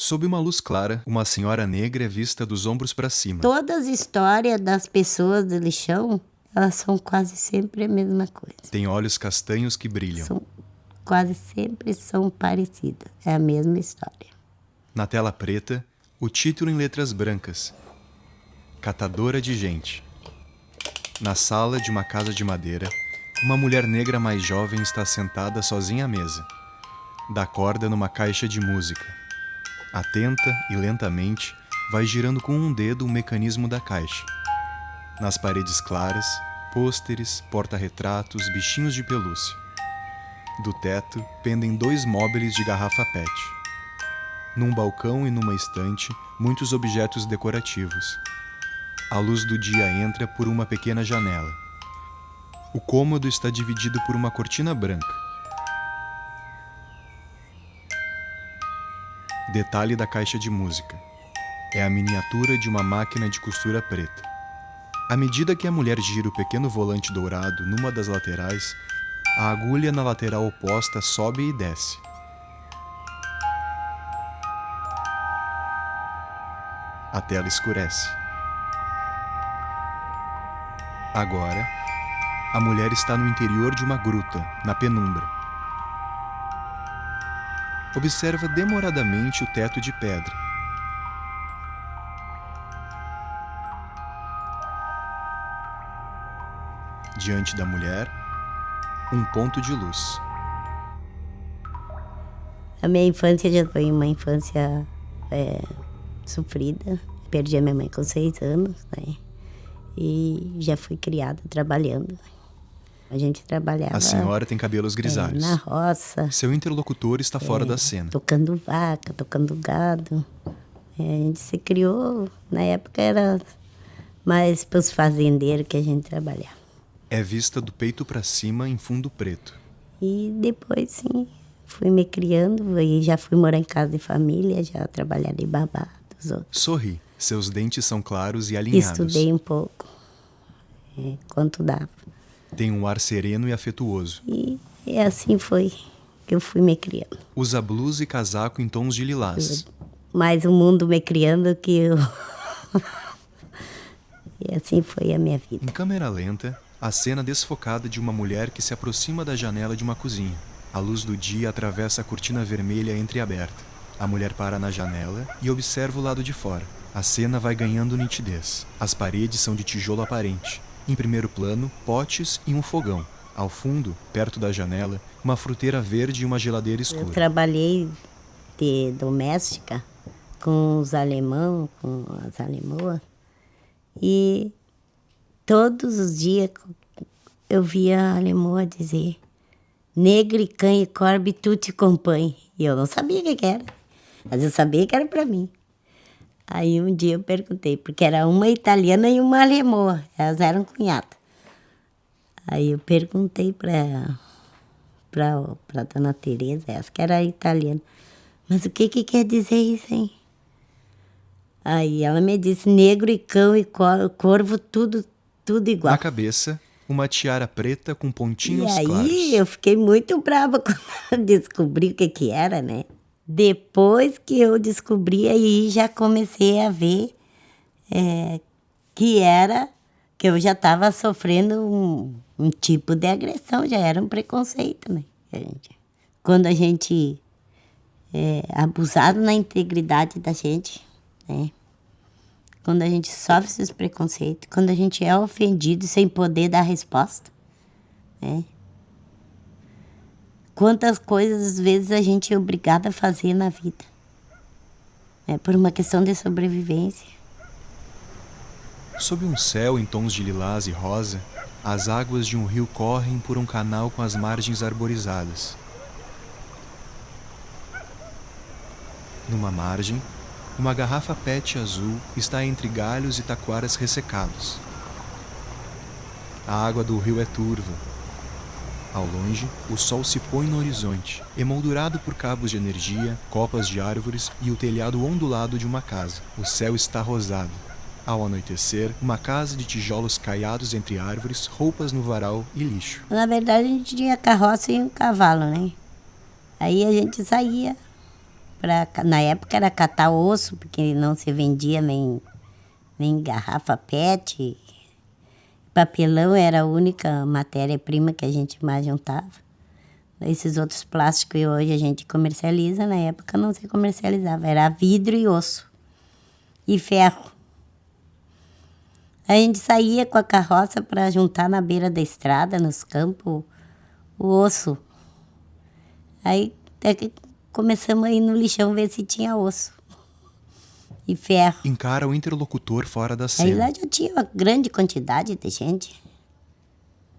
Sob uma luz clara, uma senhora negra é vista dos ombros para cima. Todas as histórias das pessoas do lixão, elas são quase sempre a mesma coisa. Tem olhos castanhos que brilham. Quase sempre são parecidas. É a mesma história. Na tela preta, o título em letras brancas: Catadora de gente. Na sala de uma casa de madeira, uma mulher negra mais jovem está sentada sozinha à mesa. Dá corda numa caixa de música. Atenta e lentamente, vai girando com um dedo o mecanismo da caixa. Nas paredes claras, pôsteres, porta-retratos, bichinhos de pelúcia. Do teto, pendem 2 móveis de garrafa PET. Num balcão e numa estante, muitos objetos decorativos. A luz do dia entra por uma pequena janela. O cômodo está dividido por uma cortina branca. Detalhe da caixa de música. É a miniatura de uma máquina de costura preta. À medida que a mulher gira o pequeno volante dourado numa das laterais, a agulha na lateral oposta sobe e desce. A tela escurece. Agora, a mulher está no interior de uma gruta, na penumbra. Observa demoradamente o teto de pedra. Diante da mulher, um ponto de luz. A minha infância já foi uma infância sofrida. Perdi a minha mãe com 6 anos, né? E já fui criada trabalhando. A gente trabalhava... A senhora tem cabelos grisalhos. Na roça. Seu interlocutor está fora da cena. Tocando vaca, tocando gado. A gente se criou, na época era mais para os fazendeiros que a gente trabalhava. É vista do peito para cima em fundo preto. E depois, sim, fui me criando e já fui morar em casa de família, já trabalhar de babá dos outros. Sorri. Seus dentes são claros e alinhados. Estudei um pouco, quanto dava. Tem um ar sereno e afetuoso. E assim foi que eu fui me criando. Usa blusa e casaco em tons de lilás. Mais o mundo me criando que eu... E assim foi a minha vida. Em câmera lenta, a cena desfocada de uma mulher que se aproxima da janela de uma cozinha. A luz do dia atravessa a cortina vermelha entreaberta. A mulher para na janela e observa o lado de fora. A cena vai ganhando nitidez. As paredes são de tijolo aparente. Em primeiro plano, potes e um fogão. Ao fundo, perto da janela, uma fruteira verde e uma geladeira escura. Eu trabalhei de doméstica com os alemãos, com as alemoas. E todos os dias eu via a alemoa dizer: negre, cã e corbe, tu te acompanhe. E eu não sabia o que era. Mas eu sabia que era para mim. Aí um dia eu perguntei, porque era uma italiana e uma alemoa, elas eram cunhadas. Aí eu perguntei para dona Tereza, essa que era italiana, mas o que quer dizer isso, hein? Aí ela me disse: negro e cão e corvo, tudo igual. Na cabeça, uma tiara preta com pontinhos claros. E aí eu fiquei muito brava quando eu descobri o que era, né? Depois que eu descobri, aí já comecei a ver que eu já estava sofrendo um tipo de agressão, já era um preconceito, né? Quando a gente é abusado na integridade da gente, né? Quando a gente sofre esses preconceitos, quando a gente é ofendido sem poder dar resposta, né? Quantas coisas, às vezes, a gente é obrigada a fazer na vida. Por uma questão de sobrevivência. Sob um céu em tons de lilás e rosa, as águas de um rio correm por um canal com as margens arborizadas. Numa margem, uma garrafa PET azul está entre galhos e taquaras ressecados. A água do rio é turva. Ao longe, o sol se põe no horizonte, emoldurado por cabos de energia, copas de árvores e o telhado ondulado de uma casa. O céu está rosado. Ao anoitecer, uma casa de tijolos caiados entre árvores, roupas no varal e lixo. Na verdade, a gente tinha carroça e um cavalo, né? Aí a gente saía Na época era catar osso, porque não se vendia nem garrafa PET. Papelão era a única matéria-prima que a gente mais juntava. Esses outros plásticos que hoje a gente comercializa, na época não se comercializava. Era vidro e osso. E ferro. A gente saía com a carroça para juntar na beira da estrada, nos campos, o osso. Aí até que começamos a ir no lixão ver se tinha osso e ferro. Encara o interlocutor fora da Aí cena. lá já tinha uma grande quantidade de gente,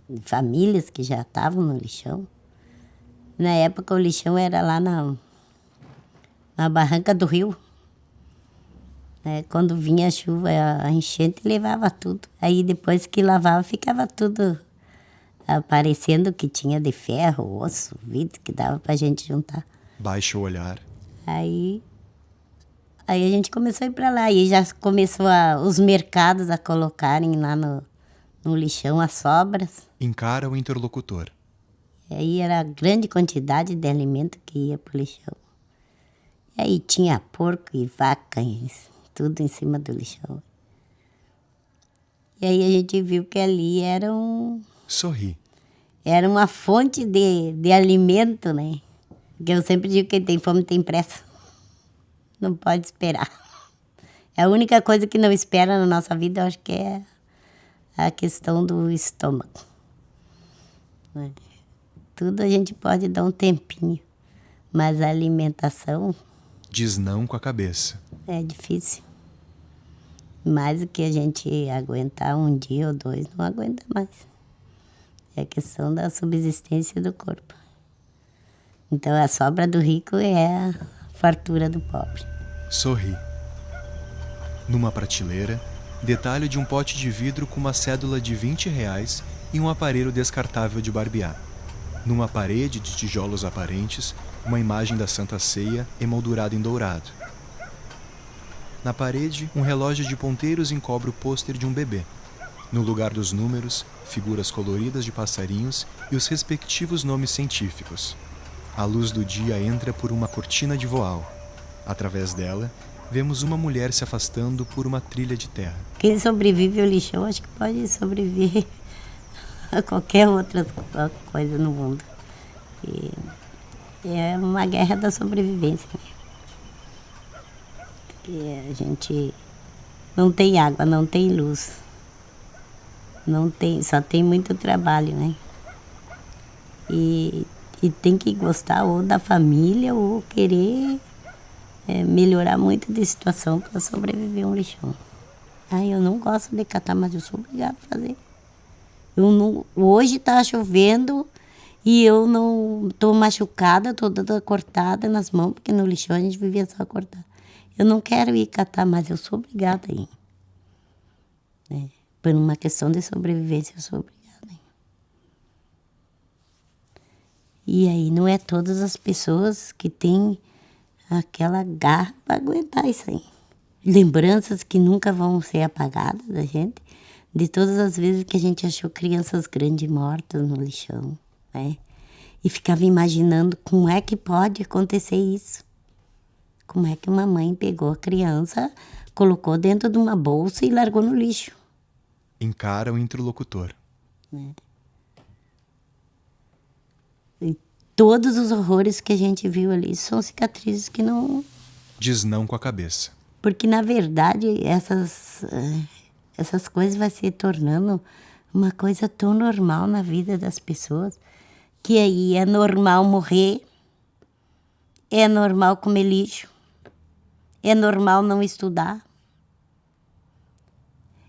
de famílias que já estavam no lixão. Na época o lixão era lá na barranca do rio. Quando vinha a chuva, a enchente levava tudo. Aí depois que lavava, ficava tudo aparecendo que tinha de ferro, osso, vidro, que dava pra gente juntar. Baixa o olhar. Aí a gente começou a ir pra lá. E já começou os mercados a colocarem lá no lixão as sobras. Encara o interlocutor. Aí era grande quantidade de alimento que ia pro lixão. E aí tinha porco e vaca, tudo em cima do lixão. E aí a gente viu que ali Sorri. era uma fonte de alimento, né? Porque eu sempre digo que quem tem fome tem pressa. Não pode esperar. É a única coisa que não espera na nossa vida, eu acho que é a questão do estômago. Tudo a gente pode dar um tempinho, mas a alimentação Diz não com a cabeça. é difícil. Mais do que a gente aguentar um dia ou dois, não aguenta mais. É a questão da subsistência do corpo. Então a sobra do rico é a fartura do pobre. Sorri. Numa prateleira, detalhe de um pote de vidro com uma cédula de R$20 e um aparelho descartável de barbear. Numa parede de tijolos aparentes, uma imagem da Santa Ceia emoldurada em dourado. Na parede, um relógio de ponteiros encobre o pôster de um bebê. No lugar dos números, figuras coloridas de passarinhos e os respectivos nomes científicos. A luz do dia entra por uma cortina de voal. Através dela, vemos uma mulher se afastando por uma trilha de terra. Quem sobrevive ao lixão, acho que pode sobreviver a qualquer outra coisa no mundo. E é uma guerra da sobrevivência. Porque a gente não tem água, não tem luz. Só tem muito trabalho, né? E tem que gostar ou da família ou querer melhorar muito de situação para sobreviver a um lixão. Eu não gosto de catar, mas eu sou obrigada a fazer. Hoje está chovendo e eu não estou machucada, estou toda cortada nas mãos, porque no lixão a gente vivia só cortar. Eu não quero ir catar, mas eu sou obrigada a ir. Por uma questão de sobrevivência, eu sou obrigada a ir. E aí não é todas as pessoas que têm aquela garra para aguentar isso aí. Lembranças que nunca vão ser apagadas da gente, de todas as vezes que a gente achou crianças grandes mortas no lixão, né? E ficava imaginando como é que pode acontecer isso. Como é que uma mãe pegou a criança, colocou dentro de uma bolsa e largou no lixo. Encara o interlocutor. E todos os horrores que a gente viu ali são cicatrizes que não... Diz não com a cabeça. Porque, na verdade, essas coisas vão se tornando uma coisa tão normal na vida das pessoas, que aí é normal morrer, é normal comer lixo, é normal não estudar,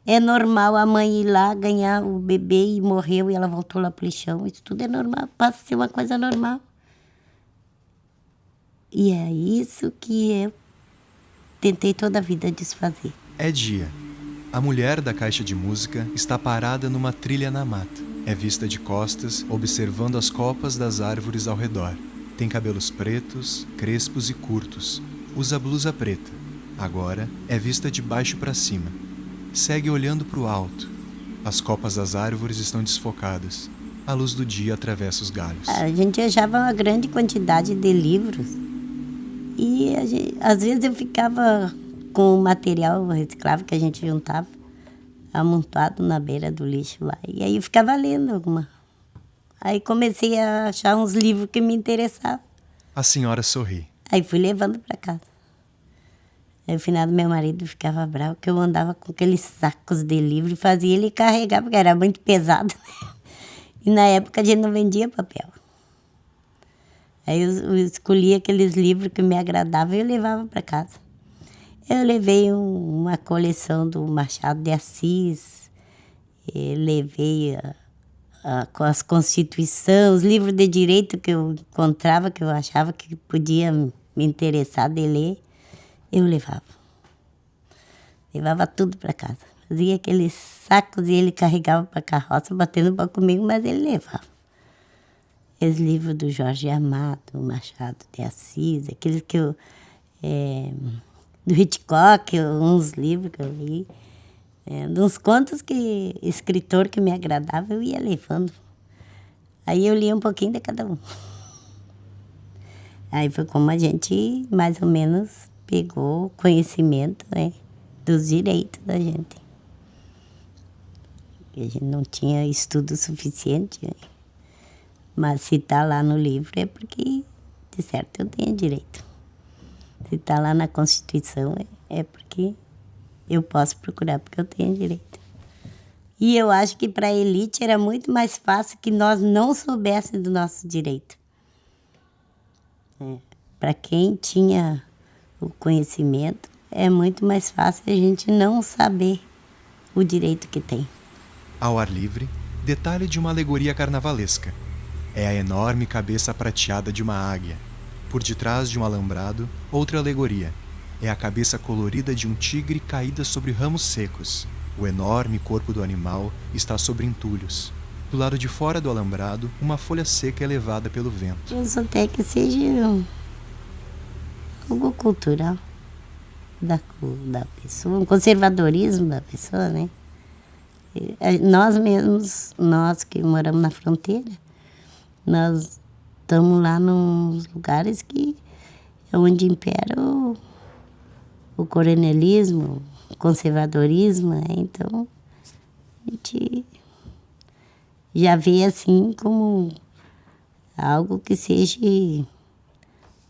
é normal a mãe ir lá ganhar o bebê e morreu e ela voltou lá pro lixão. Isso tudo é normal, passa a ser uma coisa normal. E é isso que eu tentei toda a vida desfazer. É dia. A mulher da caixa de música está parada numa trilha na mata. É vista de costas, observando as copas das árvores ao redor. Tem cabelos pretos, crespos e curtos. Usa blusa preta. Agora é vista de baixo para cima. Segue olhando para o alto. As copas das árvores estão desfocadas. A luz do dia atravessa os galhos. A gente achava uma grande quantidade de livros E às vezes eu ficava com o material reciclável que a gente juntava, amontoado na beira do lixo lá. E aí eu ficava lendo alguma. Aí comecei a achar uns livros que me interessavam. A senhora sorri. Aí fui levando para casa. Aí o finado meu marido ficava bravo que eu andava com aqueles sacos de livro e fazia ele carregar, porque era muito pesado. E na época a gente não vendia papel. Aí eu escolhia aqueles livros que me agradavam e eu levava para casa. Eu levei uma coleção do Machado de Assis, levei com as Constituições, os livros de direito que eu encontrava, que eu achava que podia me interessar de ler, eu levava. Levava tudo para casa. Fazia aqueles sacos e ele carregava para a carroça, batendo para comigo, mas ele levava. Os livros do Jorge Amado, Machado de Assis, aqueles que eu... do Hitchcock, uns livros que eu li. Uns contos que escritor que me agradava, eu ia levando. Aí eu lia um pouquinho de cada um. Aí foi como a gente, mais ou menos, pegou conhecimento, né, dos direitos da gente. A gente não tinha estudo suficiente, né? Mas se está lá no livro é porque, de certo, eu tenho direito. Se está lá na Constituição é porque eu posso procurar, porque eu tenho direito. E eu acho que para a elite era muito mais fácil que nós não soubéssemos do nosso direito. Para quem tinha o conhecimento, é muito mais fácil a gente não saber o direito que tem. Ao ar livre, detalhe de uma alegoria carnavalesca. É a enorme cabeça prateada de uma águia. Por detrás de um alambrado, outra alegoria. É a cabeça colorida de um tigre caída sobre ramos secos. O enorme corpo do animal está sobre entulhos. Do lado de fora do alambrado, uma folha seca é levada pelo vento. Penso até que seja algo cultural da pessoa, um conservadorismo da pessoa, né? Nós mesmos, nós que moramos na fronteira, nós estamos lá nos lugares onde impera o coronelismo, o conservadorismo, né? Então a gente já vê assim como algo que seja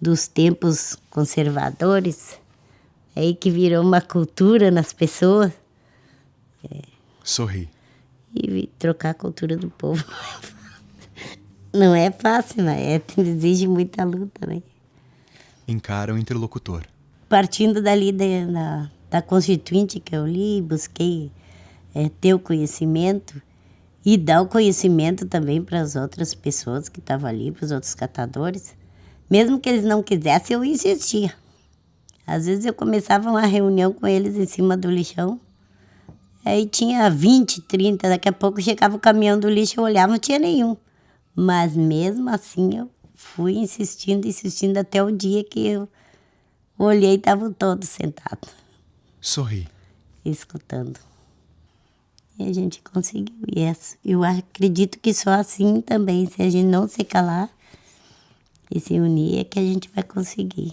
dos tempos conservadores, aí que virou uma cultura nas pessoas. Sorri. E trocar a cultura do povo não é fácil, mas exige muita luta, né? Encara o interlocutor. Partindo dali da Constituinte que eu li, busquei ter o conhecimento e dar o conhecimento também para as outras pessoas que estavam ali, para os outros catadores. Mesmo que eles não quisessem, eu insistia. Às vezes eu começava uma reunião com eles em cima do lixão, aí tinha 20, 30, daqui a pouco chegava o caminhão do lixo, eu olhava, não tinha nenhum. Mas mesmo assim eu fui insistindo até o dia que eu olhei e estavam todos sentados. Sorri. Escutando. E a gente conseguiu. E eu acredito que só assim também, se a gente não se calar e se unir, é que a gente vai conseguir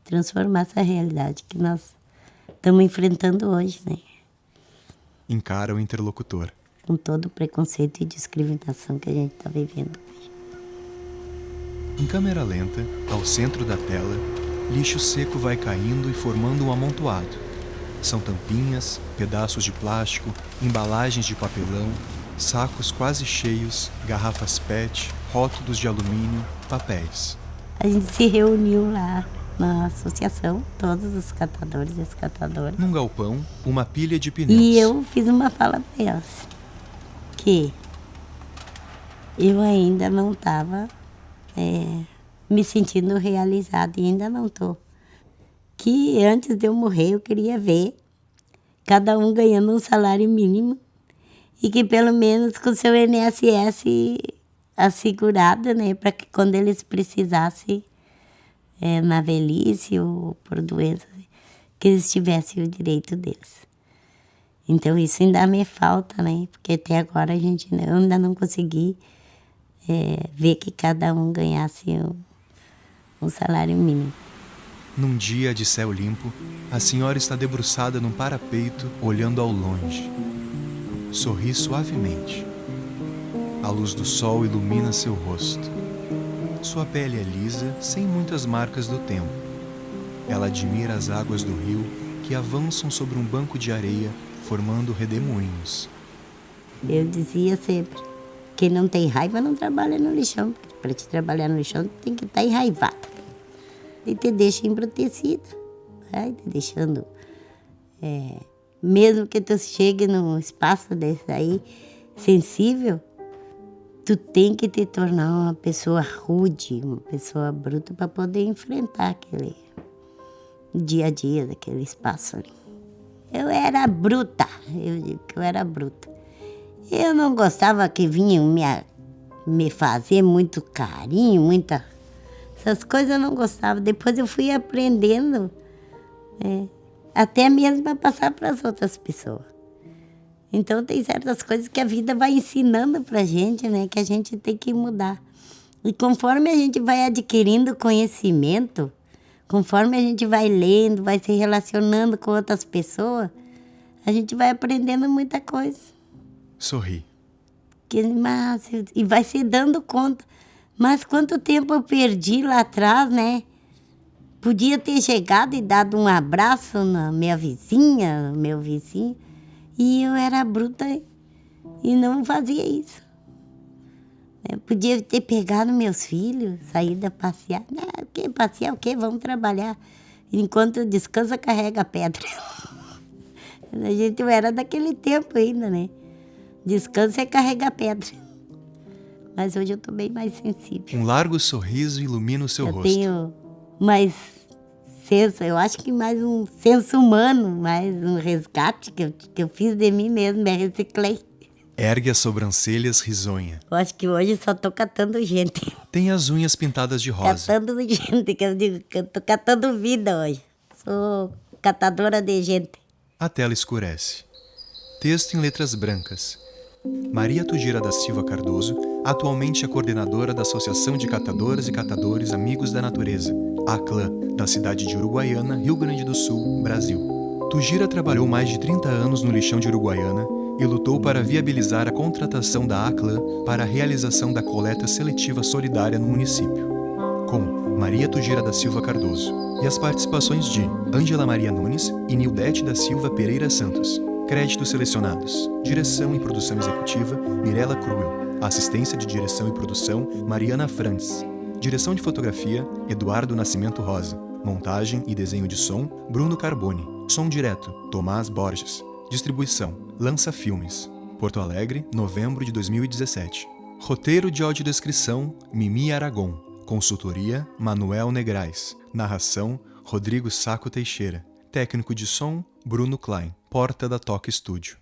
transformar essa realidade que nós estamos enfrentando hoje, né? Encara o interlocutor. Com todo o preconceito e discriminação que a gente está vivendo hoje. Em câmera lenta, ao centro da tela, lixo seco vai caindo e formando um amontoado. São tampinhas, pedaços de plástico, embalagens de papelão, sacos quase cheios, garrafas PET, rótulos de alumínio, papéis. A gente se reuniu lá na associação, todos os catadores e as catadoras. Num galpão, uma pilha de pneus. E eu fiz uma fala para elas, que eu ainda não estava me sentindo realizada, e ainda não estou. Que antes de eu morrer eu queria ver cada um ganhando um salário mínimo e que pelo menos com o seu INSS assegurado, né, para que quando eles precisassem na velhice ou por doença, que eles tivessem o direito deles. Então isso ainda me falta, né, porque até agora eu ainda não consegui ver que cada um ganhasse um salário mínimo. Num dia de céu limpo, a senhora está debruçada num parapeito, olhando ao longe. Sorri suavemente. A luz do sol ilumina seu rosto. Sua pele é lisa, sem muitas marcas do tempo. Ela admira as águas do rio que avançam sobre um banco de areia, formando redemoinhos. Eu dizia sempre, quem não tem raiva não trabalha no lixão. Para te trabalhar no lixão, tem que estar enraivado. E te deixa embrutecida. Vai te deixando... mesmo que tu chegue num espaço desse aí, sensível, tu tem que te tornar uma pessoa rude, uma pessoa bruta para poder enfrentar aquele dia a dia daquele espaço ali. Eu era bruta, eu digo que eu era bruta. Eu não gostava que vinham me fazer muito carinho, essas coisas eu não gostava. Depois eu fui aprendendo, até mesmo para passar para as outras pessoas. Então tem certas coisas que a vida vai ensinando para a gente, né? Que a gente tem que mudar. E conforme a gente vai adquirindo conhecimento, conforme a gente vai lendo, vai se relacionando com outras pessoas, a gente vai aprendendo muita coisa. Sorri. E vai se dando conta. Mas quanto tempo eu perdi lá atrás, né? Podia ter chegado e dado um abraço na minha vizinha, no meu vizinho, e eu era bruta e não fazia isso. Eu podia ter pegado meus filhos, saído a passear. Não, que passear o quê? Vamos trabalhar. Enquanto descansa, carrega a pedra. A gente era daquele tempo ainda, né? Descansa é carregar pedra. Mas hoje eu tô bem mais sensível. Um largo sorriso ilumina o seu rosto. Eu tenho mais senso, eu acho que mais um senso humano, mais um resgate que eu fiz de mim mesmo, me reciclei. Ergue as sobrancelhas risonha. Eu acho que hoje só tô catando gente. Tem as unhas pintadas de rosa. Catando gente, que eu digo que eu tô catando vida hoje. Sou catadora de gente. A tela escurece. Texto em letras brancas. Maria Tujira da Silva Cardoso, atualmente é coordenadora da Associação de Catadoras e Catadores Amigos da Natureza, ACLAN, da cidade de Uruguaiana, Rio Grande do Sul, Brasil. Tujira trabalhou mais de 30 anos no lixão de Uruguaiana e lutou para viabilizar a contratação da ACLAN para a realização da coleta seletiva solidária no município. Com Maria Tujira da Silva Cardoso e as participações de Ângela Maria Nunes e Nildete da Silva Pereira Santos. Créditos selecionados. Direção e produção executiva, Mirela Cruel. Assistência de direção e produção, Mariana Franz. Direção de fotografia, Eduardo Nascimento Rosa. Montagem e desenho de som, Bruno Carboni. Som direto, Tomás Borges. Distribuição, Lança Filmes. Porto Alegre, novembro de 2017. Roteiro de audiodescrição, Mimi Aragon. Consultoria, Manuel Negrais. Narração, Rodrigo Saco Teixeira. Técnico de som, Bruno Klein. Porta da Toca Estúdio.